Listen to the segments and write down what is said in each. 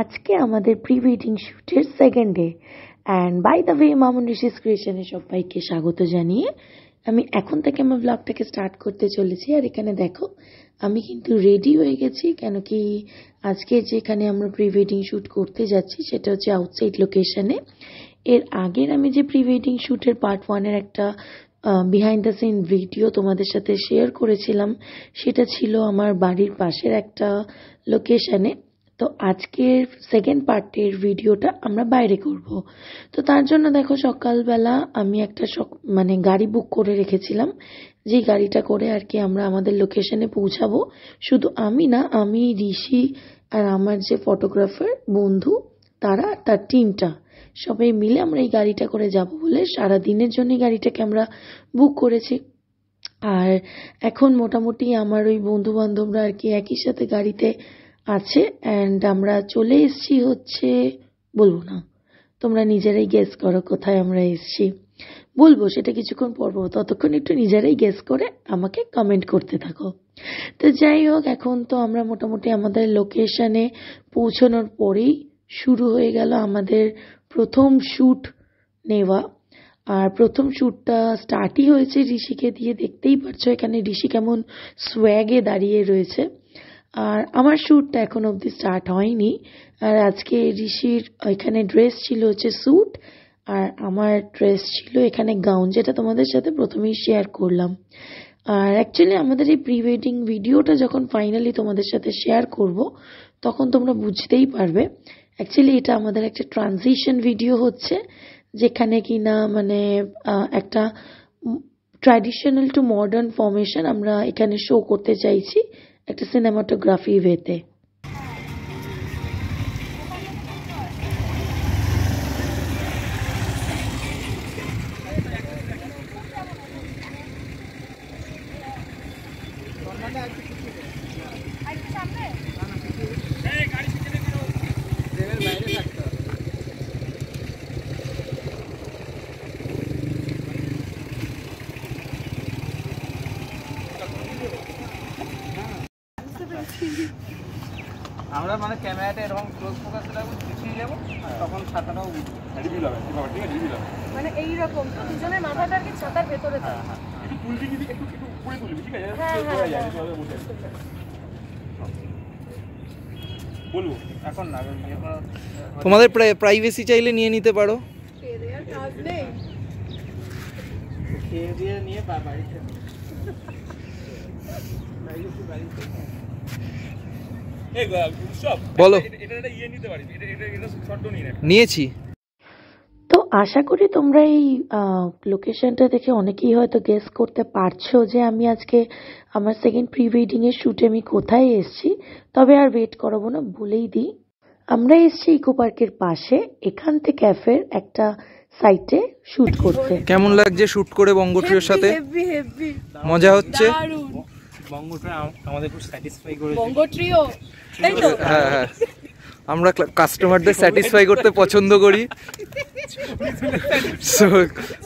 আজকে আমাদের pre wedding শুটের second day and by the way Mamun Rishi's ক্রিয়েশনে সবাইকে স্বাগত জানিয়ে আমি এখন থেকে আমার ব্লগটাকে স্টার্ট করতে চলেছি। আর এখানে দেখো আমি কিন্তু রেডি হয়ে গেছি, কেন কি আজকে যেখানে আমরা প্রি ওয়েডিং শ্যুট করতে যাচ্ছি সেটা হচ্ছে আউটসাইড লোকেশনে। এর আগের আমি যে প্রি ওয়েডিং শ্যুটের পার্ট 1-এর একটা বিহাইন্ড দ্য সিন ভিডিও তোমাদের সাথে শেয়ার করেছিলাম, সেটা ছিল আমার বাড়ির পাশের একটা লোকেশনে। তো আজকের সেকেন্ড পার্টের ভিডিওটা আমরা বাইরে করব। তো তার জন্য দেখো সকালবেলা আমি একটা গাড়ি বুক করে রেখেছিলাম, যে গাড়িটা করে আর কি আমরা আমাদের লোকেশনে পৌঁছাবো। শুধু আমি না, আমি ঋষি আর আমার যে ফটোগ্রাফার বন্ধু তারা আর তার টিমটা সবাই মিলে আমরা এই গাড়িটা করে যাব বলে সারা দিনের জন্য গাড়িটাকে আমরা বুক করেছি। আর এখন মোটামুটি আমার ওই বন্ধু বান্ধবরা আর কি একই সাথে গাড়িতে আছে অ্যান্ড আমরা চলে এসেছি হচ্ছে, বলবো না, তোমরা নিজেরাই গেস করো কোথায় আমরা এসেছি। বলবো সেটা কিছুক্ষণ পর, ততক্ষণ একটু নিজেরাই গেস করে আমাকে কমেন্ট করতে থাকো। তো যাই হোক, এখন তো আমরা মোটামুটি আমাদের লোকেশনে পৌঁছানোর পরেই শুরু হয়ে গেল আমাদের প্রথম শ্যুট নেওয়া। আর প্রথম শ্যুটটা স্টার্টই হয়েছে ঋষিকে দিয়ে। দেখতেই পারছো এখানে ঋষি কেমন সোয়াগে দাঁড়িয়ে রয়েছে। আর আমার শ্যুটটা এখন অবধি স্টার্ট হয়নি। আর আজকে ঋষির এখানে ড্রেস ছিল হচ্ছে স্যুট, আর আমার ড্রেস ছিল এখানে গাউন, যেটা তোমাদের সাথে প্রথমেই শেয়ার করলাম। আর অ্যাকচুয়ালি আমাদের এই প্রি ওয়েডিং ভিডিওটা যখন ফাইনালি তোমাদের সাথে শেয়ার করব তখন তোমরা বুঝতেই পারবে অ্যাকচুয়ালি এটা আমাদের একটা ট্রানজিশন ভিডিও হচ্ছে, যেখানে কিনা একটা ট্র্যাডিশনাল টু মডার্ন ফর্মেশন আমরা এখানে শো করতে চাইছি একটা সিনেমাটোগ্রাফি ওয়েতে। আমরা ক্যামেরাটা এরকম ক্লোজ ফোকাস রাখবো, পিছিয়ে যাবো, তখন ছাতাটাও রিভিল হবে। ঠিক আছে, রিভিল হবে এই রকম, তো দুজনের মাথাটা আর কি ছাতার ভেতরে থাকে। একটু তুলবি, একটু উপরে তুলবি, ঠিক আছে? বলবো এখন না, তোমাদের প্রাইভেসি চাইলে নিয়ে নিতে পারো। খেয়ে দিয়ে নিয়ে বাড়িতে বলো। নিয়েছি। তো আশা করি তোমরা এই লোকেশনটা দেখে অনেকেই হয়তো গেস করতে পারছো যে আমি আজকে আমার সেকেন্ড প্রি ওয়েডিং এর শুটে আমি কোথায় এসেছি। তবে আর ওয়েট করাবো না, বলেই দিই আমরা এসেছি ইকো পার্কের পাশে এখানতে ক্যাফের একটা সাইটে শুট করতে। কেমন লাগছে শুট করে বঙ্গট্রিওর সাথে? মজা হচ্ছে? আমাদের খুব স্যাটিসফাই করেছে বঙ্গট্রিও। হ্যাঁ হ্যাঁ, আমরা কাস্টমারদের স্যাটিসফাই করতে পছন্দ করি।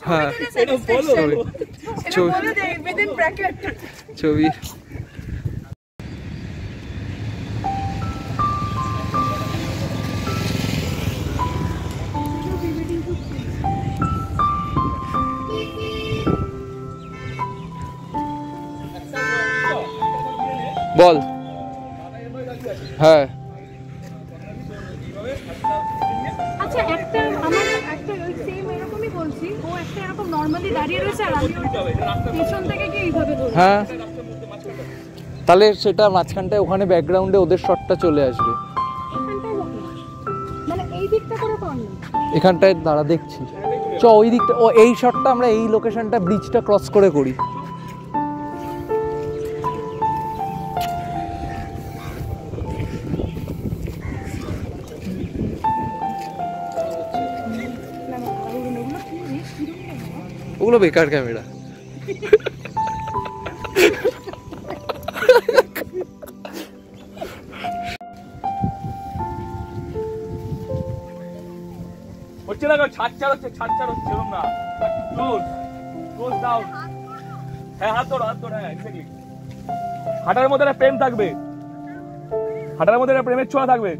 হ্যাঁ, ছবি বল। হ্যাঁ আচ্ছা, একটা আমার একটা ওই সেম এরকমই বলছি, ও একটা এরকম নরমালি দাঁড়িয়ে রয়েছে আর আমি পেছন থেকে কি এইভাবে ধরছি। হ্যাঁ, তাহলে সেটা মাঝখানটায় ওখানে ব্যাকগ্রাউন্ডে ওদের শটটা চলে আসবে। এই দিকটা করে পারলাম, এখানটায় দাঁড়া দেখছি। ওই দিকটা, এই শটটা আমরা এই লোকেশনটা ব্রিজটা ক্রস করে করি। ওগুলো বেকার ক্যামেরা। হচ্ছে না, ছাড় হচ্ছে এরকম না, ক্লোজ ডাউন। হ্যাঁ, হাত ধরো, হ্যাঁ এক্স্যাক্টলি। হাঁটার মধ্যে একটা প্রেম থাকবে, হাঁটার মধ্যে একটা প্রেমের ছোঁয়া থাকবে।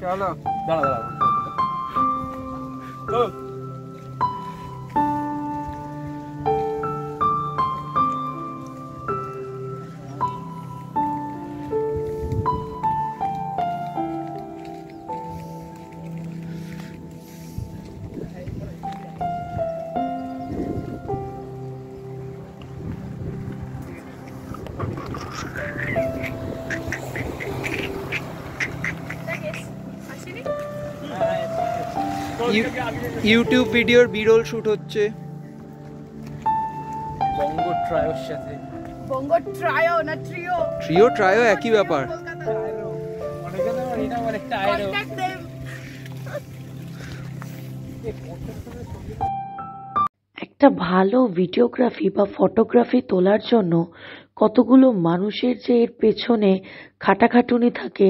চলো দাঁড়া দাঁড়া ইউটিউব ভিডিওর বিরল শুট হচ্ছে বঙ্গ ট্রায়োর সাথে। বঙ্গ ট্রায়ো না ট্রিও? ট্রিও ট্রায়ো একই ব্যাপার। অনেকে তো এটা বলে টায়ারও। Contact them. একটা ভালো ভিডিওগ্রাফি বা ফটোগ্রাফি তোলার জন্য কতগুলো মানুষের যে এর পেছনে খাটাখাটুনি থাকে,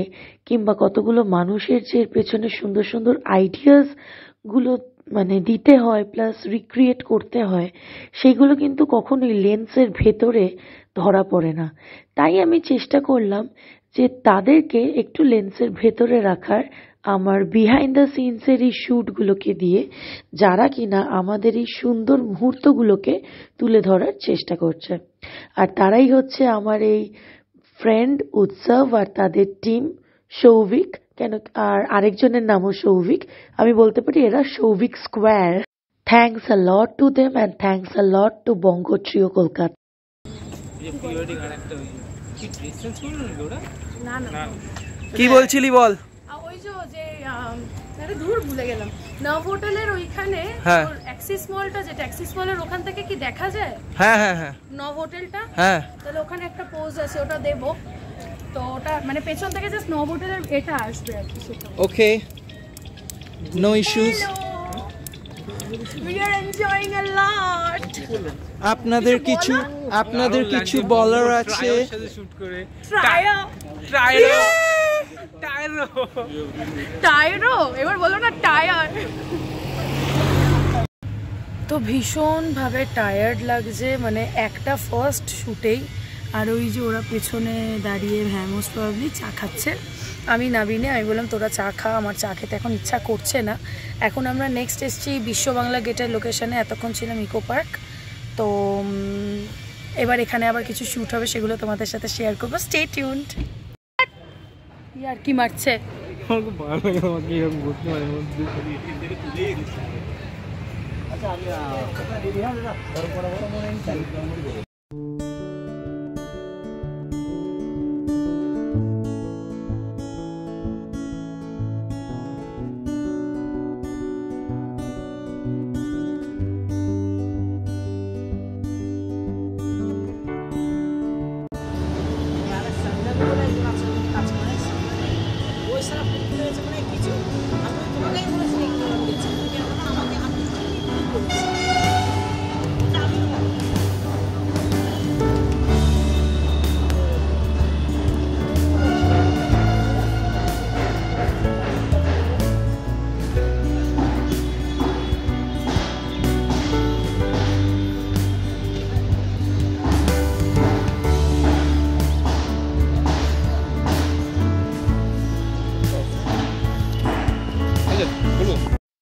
কিংবা কতগুলো মানুষের যে এর পেছনে সুন্দর সুন্দর আইডিয়াস গুলো মানে দিতে হয়, প্লাস রিক্রিয়েট করতে হয়, সেগুলো কিন্তু কখনোই লেন্সের ভেতরে ধরা পড়ে না। তাই আমি চেষ্টা করলাম যে তাদেরকে একটু লেন্সের ভেতরে রাখার, আমার বিহাইন্ড দ্য সিনসের এই শ্যুটগুলোকে দিয়ে, যারা কিনা আমাদের এই সুন্দর মুহূর্তগুলোকে তুলে ধরার চেষ্টা করছে। আর তারাই হচ্ছে আমার এই ফ্রেন্ড উৎসব আর তাদের টিম সৌভিক, কেন আর আরেকজনের নামও সৌভিক। আমি বলতে পারি এরা Souvik square. Thanks a lot to them and thanks a lot to Banga trio Kolkata. এই পিওরিটি কানেক্ট হই কি ড্রেস চেঞ্জ করলো নাকি ওটা? না না, কি বলছিলি বল। ওই যে আরে দূর ভুলে গেলাম, নব হোটেলের ওইখানে হ্যাঁ। অ্যাক্সিস মলটা, যেটা অ্যাক্সিস মলের ওখান থেকে কি দেখা যায় হ্যাঁ হ্যাঁ হ্যাঁ নব হোটেলটা? হ্যাঁ তাহলে ওখানে একটা পোজ আছে, ওটা দেবো। তো ওটা মানে পেছন থেকে জাস্ট নব হোটেলের এটা আসবে আর কি, সেটা। Okay, no issues. We are enjoying a lot. আপনাদের কিছু বলার আছে? ট্রায়োর সাথে শুট করে Tryo. টায়ারও এবার বলো না, টায়ার। তো ভীষণভাবে টায়ার্ড লাগছে, মানে একটা ফার্স্ট শুটেই। আর ওই যে ওরা পেছনে দাঁড়িয়ে মোস্ট প্রবাবলি চা খাচ্ছে। আমি নাবিনে, আমি বললাম তোরা চা খা, আমার চা খেতে এখন ইচ্ছা করছে না। এখন আমরা নেক্সট এসছি বিশ্ব বাংলা গেটের লোকেশনে, এতক্ষণ ছিলাম ইকো পার্ক। তো এবার এখানে আবার কিছু শ্যুট হবে, সেগুলো তোমাদের সাথে শেয়ার করবো। Stay tuned. আর কি মারছে? আমার খুব ভালো লাগে আমাকে এরকম ঘুরতে মাঝে মধ্যে।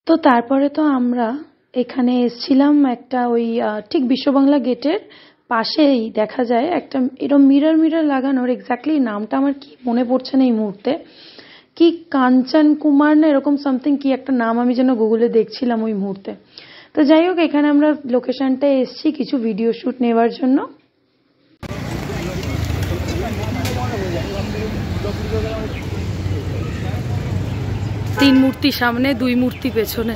তো তারপরে তো আমরা এখানে এসছিলাম একটা ওই ঠিক বিশ্ববাংলা গেটের পাশেই দেখা যায় একটা এরকম মিরর লাগানোর, এক্স্যাক্টলি নামটা আমার কি মনে পড়ছে না এই মুহূর্তে, কি কাঞ্চন কুমার না এরকম সামথিং কি একটা নাম, আমি যেন গুগলে দেখছিলাম ওই মুহূর্তে। তো যাই হোক, এখানে আমরা লোকেশনটা এসছি কিছু ভিডিও শুট নেওয়ার জন্য। তিন মূর্তি সামনে, দুই মূর্তি পেছনে।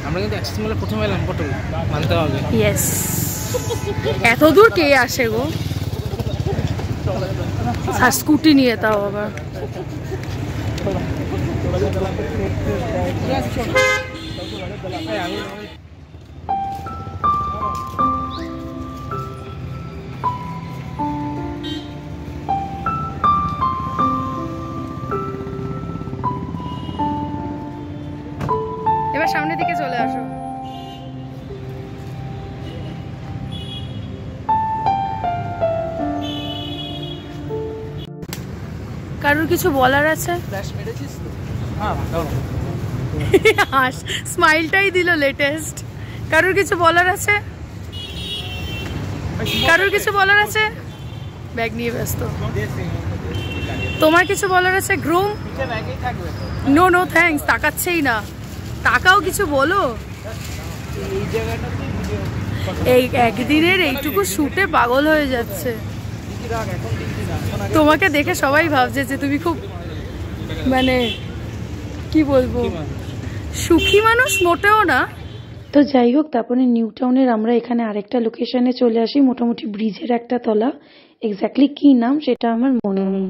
আমরা কিন্তু অ্যাক্সেস মলে প্রথম এলাম, ফটো মানতে হবে। ইয়েস, এত দূর কে আসে গো, আর স্কুটি নিয়ে, তাও আবার। এবার সামনের দিকে চলে আসো। কারোর কিছু বলার আছে? হাস, স্মাইলটাই দিল লেটেস্ট। কারোর কিছু বলার আছে? কারোর কিছু বলার আছে? ব্যাগ নিয়ে ব্যস্ত। তোমার কিছু বলার আছে গ্রুম? নো নো থ্যাঙ্কস, তাকাচ্ছেই না। তাকাও, কিছু বলো। এই একদিনের এইটুকু শুটে পাগল হয়ে যাচ্ছে। তোমাকে দেখে সবাই ভাবছে যে তুমি খুব মানে কি বলবো, সুখী মানুষ মোটেও না। তো যাই হোক, তারপরে নিউ টাউনের আমরা এখানে আরেকটা লোকেশনে চলে আসি, মোটামুটি ব্রিজের একটা তলা। এক্স্যাক্টলি কি নাম সেটা আমার মনে নেই।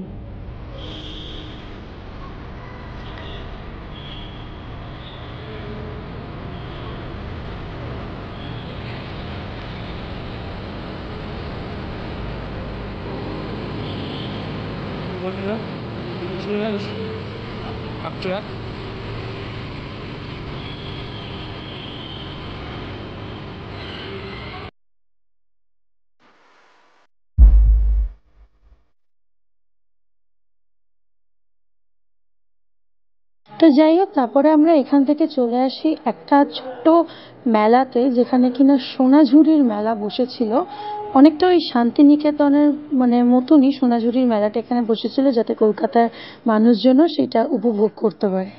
তো যাই হোক, তারপরে আমরা এখান থেকে চলে আসি একটা ছোট্ট মেলাতে, যেখানে কিনা সোনাঝুরির মেলা বসেছিল। অনেকটা ওই শান্তিনিকেতনের মানে মতনই সোনাঝুরির মেলাটা এখানে বসেছিল, যাতে কলকাতার মানুষজনও সেটা উপভোগ করতে পারে।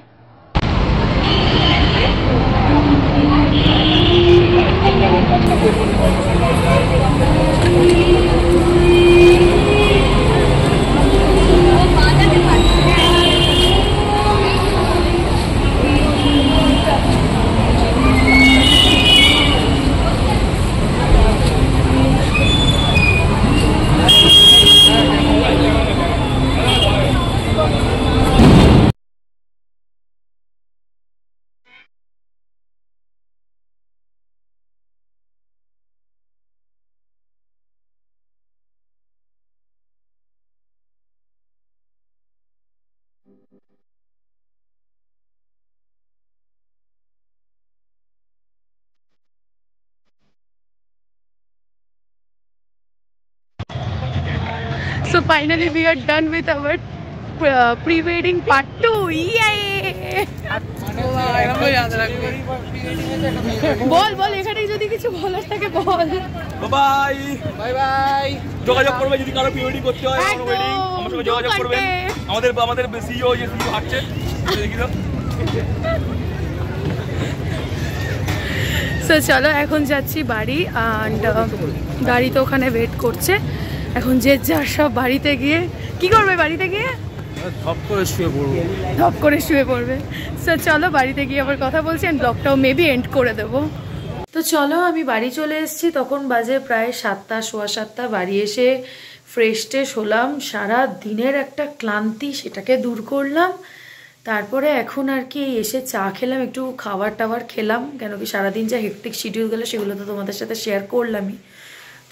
So finally we are done with our pre-wedding part 2. Yay! বল বল, এখানে যদি কিছু বলার থাকে বল। Bye bye bye. যোগাযোগ করবে যদি কারো প্রি ওয়েডিং করতে হয়, আমার ওয়েডিং আমার সঙ্গে যোগাযোগ করবেন। আমাদের সিইও যে সিইও হাঁটছে দেখি তো। সো চলো এখন যাচ্ছি বাড়ি, অ্যান্ড গাড়ি তো ওখানে ওয়েট করছে। এখন যে যার সব বাড়িতে গিয়ে কি করবে, বাড়িতে গিয়ে ধপ করে শুয়ে পড়বো। ধপ করে শুয়ে পড়বে। সো চলো বাড়িতে গিয়ে আবার কথা বলছি, অ্যান্ড ব্লগটাও মেবি এন্ড করে দেবো। তো চলো আমি বাড়ি চলে এসেছি, তখন বাজে প্রায় 7টা, সোয়া 7টা। বাড়ি এসে ফ্রেশ ট্রেশ হলাম, সারা দিনের একটা ক্লান্তি সেটাকে দূর করলাম। তারপরে এখন আর কি এসে চা খেলাম, একটু খাবার টাবার খেলাম, কেন কি সারাদিন যা হেক্টিক শিডিউল গেলো সেগুলো তো তোমাদের সাথে শেয়ার করলামই।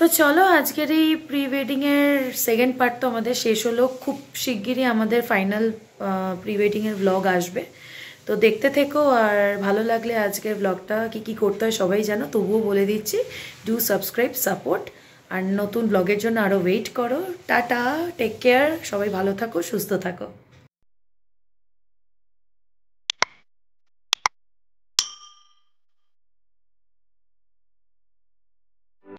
তো চলো আজকের এই প্রি ওয়েডিংয়ের সেকেন্ড পার্ট তো আমাদের শেষ হলো। খুব শিগগিরই আমাদের ফাইনাল প্রি ওয়েডিংয়ের ব্লগ আসবে, তো দেখতে থেকো। আর ভালো লাগলে আজকের ব্লগটা কি করতে হয় সবাই জানো, তবুও বলে দিচ্ছি, ডু সাবস্ক্রাইব, সাপোর্ট, আর নতুন ব্লগের জন্য আরও ওয়েট করো। টাটা, টেক কেয়ার, সবাই ভালো থাকো, সুস্থ থাকো।